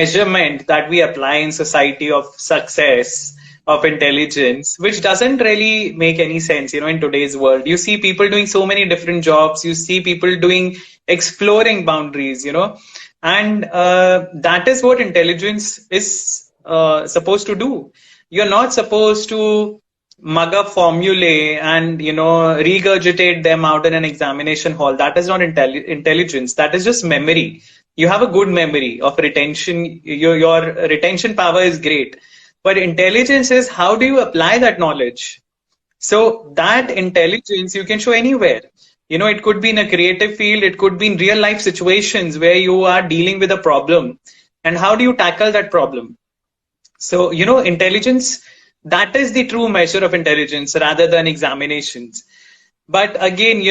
measurement that we apply in society of success, of intelligence, which doesn't really make any sense, in today's world. You see people doing so many different jobs. You see people doing exploring boundaries, and that is what intelligence is supposed to do. You're not supposed to mug up formulae and regurgitate them out in an examination hall. That is not intelligence. That is just memory. You have a good memory of retention. Your retention power is great, but intelligence is how do you apply that knowledge. So that intelligence you can show anywhere. It could be in a creative field, it could be in real life situations where you are dealing with a problem, and how do you tackle that problem. So intelligence, that is the true measure of intelligence rather than examinations. But again,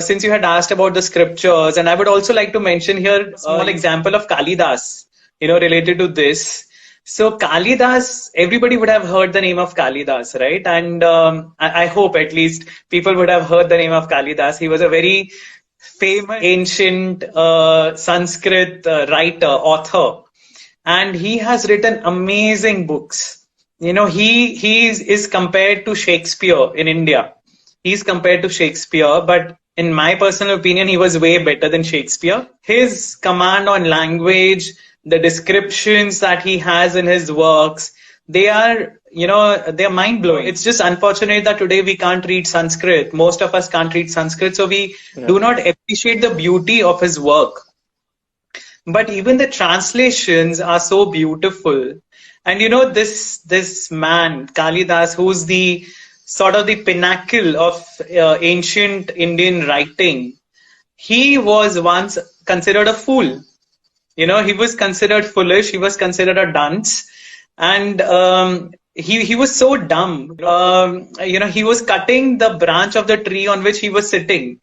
since you had asked about the scriptures, and I would also like to mention here a small example of Kalidas, related to this. So Kalidas, everybody would have heard the name of Kalidas, right? And I hope at least people would have heard the name of Kalidas. He was a very famous ancient Sanskrit writer, author, and he has written amazing books. He is compared to Shakespeare in India. He's compared to Shakespeare, but in my personal opinion, he was way better than Shakespeare. His command on language, the descriptions that he has in his works, they are mind-blowing. It's just unfortunate that today we can't read Sanskrit. Most of us can't read Sanskrit, so we do not appreciate the beauty of his work. But even the translations are so beautiful. And this man, Kalidas, who's the sort of the pinnacle of ancient Indian writing, he was once considered a fool. He was considered foolish. He was considered a dunce. And he was so dumb. He was cutting the branch of the tree on which he was sitting.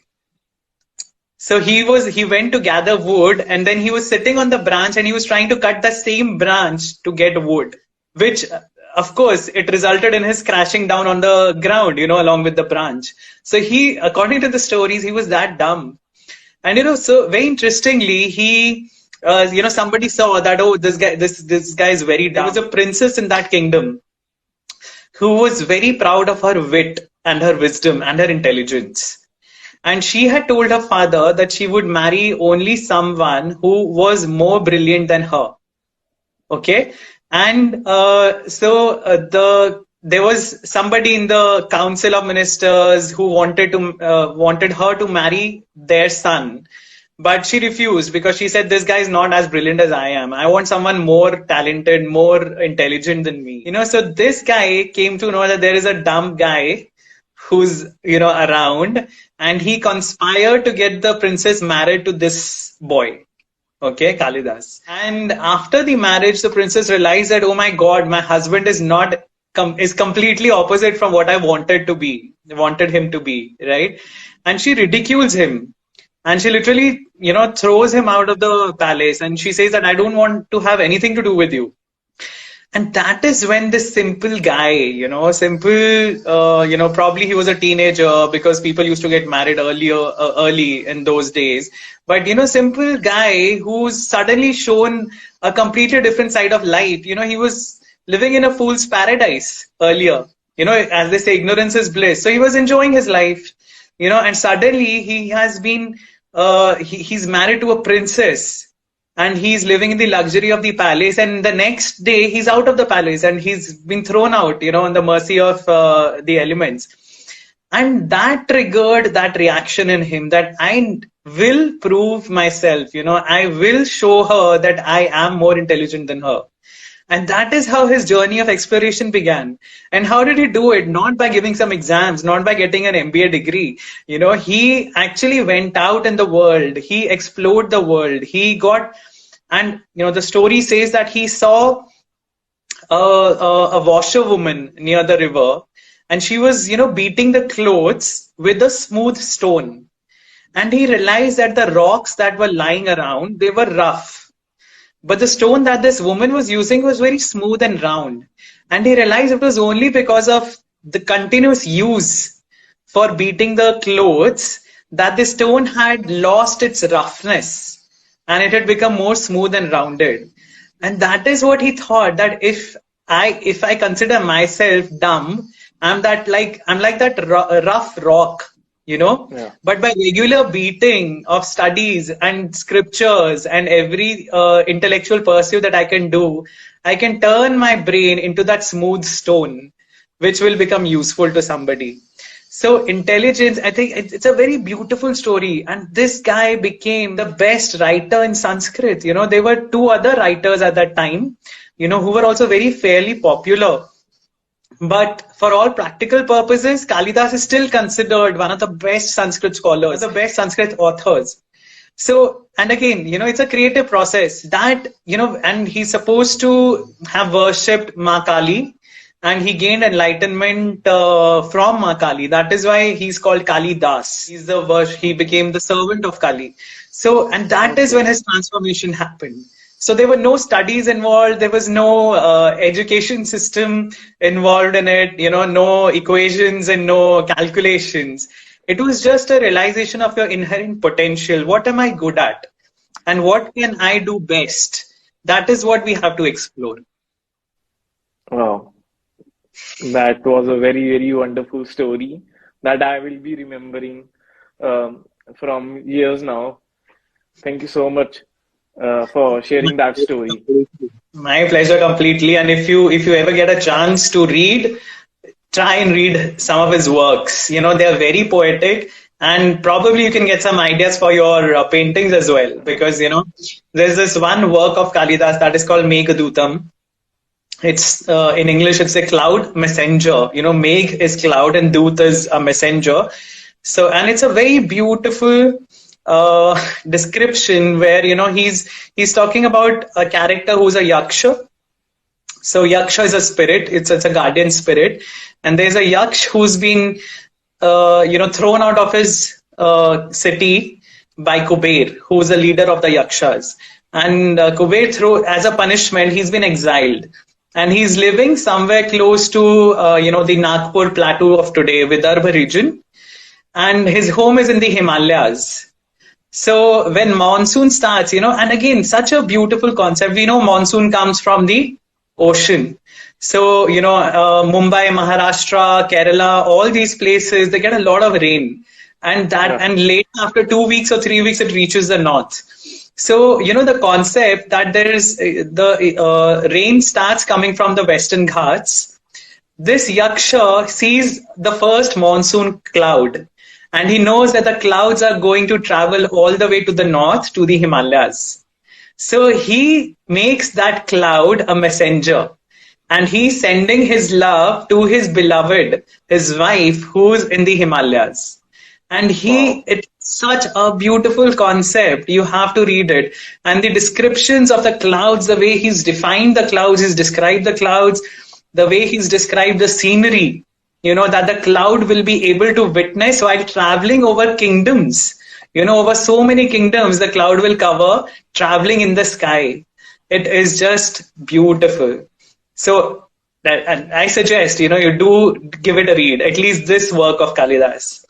So he went to gather wood, and then he was sitting on the branch and he was trying to cut the same branch to get wood, which of course it resulted in his crashing down on the ground, along with the branch. So according to the stories, he was that dumb. And so very interestingly, he somebody saw that, oh, this guy is very dumb. There was a princess in that kingdom who was very proud of her wit and her wisdom and her intelligence. And she had told her father that she would marry only someone who was more brilliant than her. Okay. And there was somebody in the council of ministers who wanted her to marry their son. But she refused because she said, this guy is not as brilliant as I am. I want someone more talented, more intelligent than me. So this guy came to know that there is a dumb guy who's, around, and he conspired to get the princess married to this boy. Okay, Kalidas. And after the marriage, the princess realized that, oh my God, my husband is completely opposite from what I wanted him to be, right? And she ridicules him. And she literally, throws him out of the palace. And she says that I don't want to have anything to do with you. And that is when this simple guy, probably he was a teenager because people used to get married early in those days. But, simple guy who's suddenly shown a completely different side of life. He was living in a fool's paradise earlier. As they say, ignorance is bliss. So he was enjoying his life, and suddenly he has been, he's married to a princess. And he's living in the luxury of the palace. And the next day, he's out of the palace and he's been thrown out, on the mercy of the elements. And that triggered that reaction in him that I will prove myself, I will show her that I am more intelligent than her. And that is how his journey of exploration began. And how did he do it? Not by giving some exams, not by getting an MBA degree. He actually went out in the world. He explored the world. He got, and the story says that he saw a washerwoman near the river, and she was, beating the clothes with a smooth stone. And he realized that the rocks that were lying around, they were rough. But the stone that this woman was using was very smooth and round. And he realized it was only because of the continuous use for beating the clothes that the stone had lost its roughness and it had become more smooth and rounded. And that is what he thought, that if I consider myself dumb, I'm like that rough rock, you know. Yeah. But by regular beating of studies and scriptures and every intellectual pursuit that I can do, I can turn my brain into that smooth stone, which will become useful to somebody. So intelligence, I think it's a very beautiful story. And this guy became the best writer in Sanskrit. You know, there were two other writers at that time, you know, who were also very fairly popular. But for all practical purposes, Kalidas is still considered one of the best Sanskrit scholars, the best Sanskrit authors. So, and again, you know, it's a creative process that, you know, and he's supposed to have worshipped Mahakali, and he gained enlightenment from Mahakali. That is why he's called Kalidas. He became the servant of Kali. So, and that is when his transformation happened. So there were no studies involved. There was no education system involved in it. You know, no equations and no calculations. It was just a realization of your inherent potential. What am I good at? And what can I do best? That is what we have to explore. Wow. That was a very, very wonderful story that I will be remembering from years now. Thank you so much for sharing that story. My pleasure completely. And if you ever get a chance to read, try and read some of his works. You know, they are very poetic, and probably you can get some ideas for your paintings as well. Because, you know, there's this one work of Kalidas that is called Meghadutam. It's in English, it's a cloud messenger. You know, Megh is cloud and Dut is a messenger. So, and it's a very beautiful description where, you know, he's talking about a character who's a yaksha. So yaksha is a spirit. It's a guardian spirit, and there's a yaksh who's been you know, thrown out of his city by Kuber, who's the leader of the yakshas. And Kuber, as a punishment, he's been exiled, and he's living somewhere close to you know, the Nagpur plateau of today, Vidarbha region, and his home is in the Himalayas. So when monsoon starts, you know, and again, such a beautiful concept. We know monsoon comes from the ocean. So, you know, Mumbai, Maharashtra, Kerala, all these places, they get a lot of rain. And and late after 2 weeks or 3 weeks, it reaches the north. So, you know, the concept that there is the rain starts coming from the Western Ghats. This Yaksha sees the first monsoon cloud, and he knows that the clouds are going to travel all the way to the north to the Himalayas. So he makes that cloud a messenger, and he's sending his love to his beloved, his wife, who's in the Himalayas. And it's such a beautiful concept. You have to read it. And the descriptions of the clouds, the way he's defined the clouds, he's described the clouds, the way he's described the scenery, you know, that the cloud will be able to witness while traveling over kingdoms. You know, over so many kingdoms, the cloud will cover, traveling in the sky. It is just beautiful. So, and I suggest, you know, you do give it a read, at least this work of Kalidas.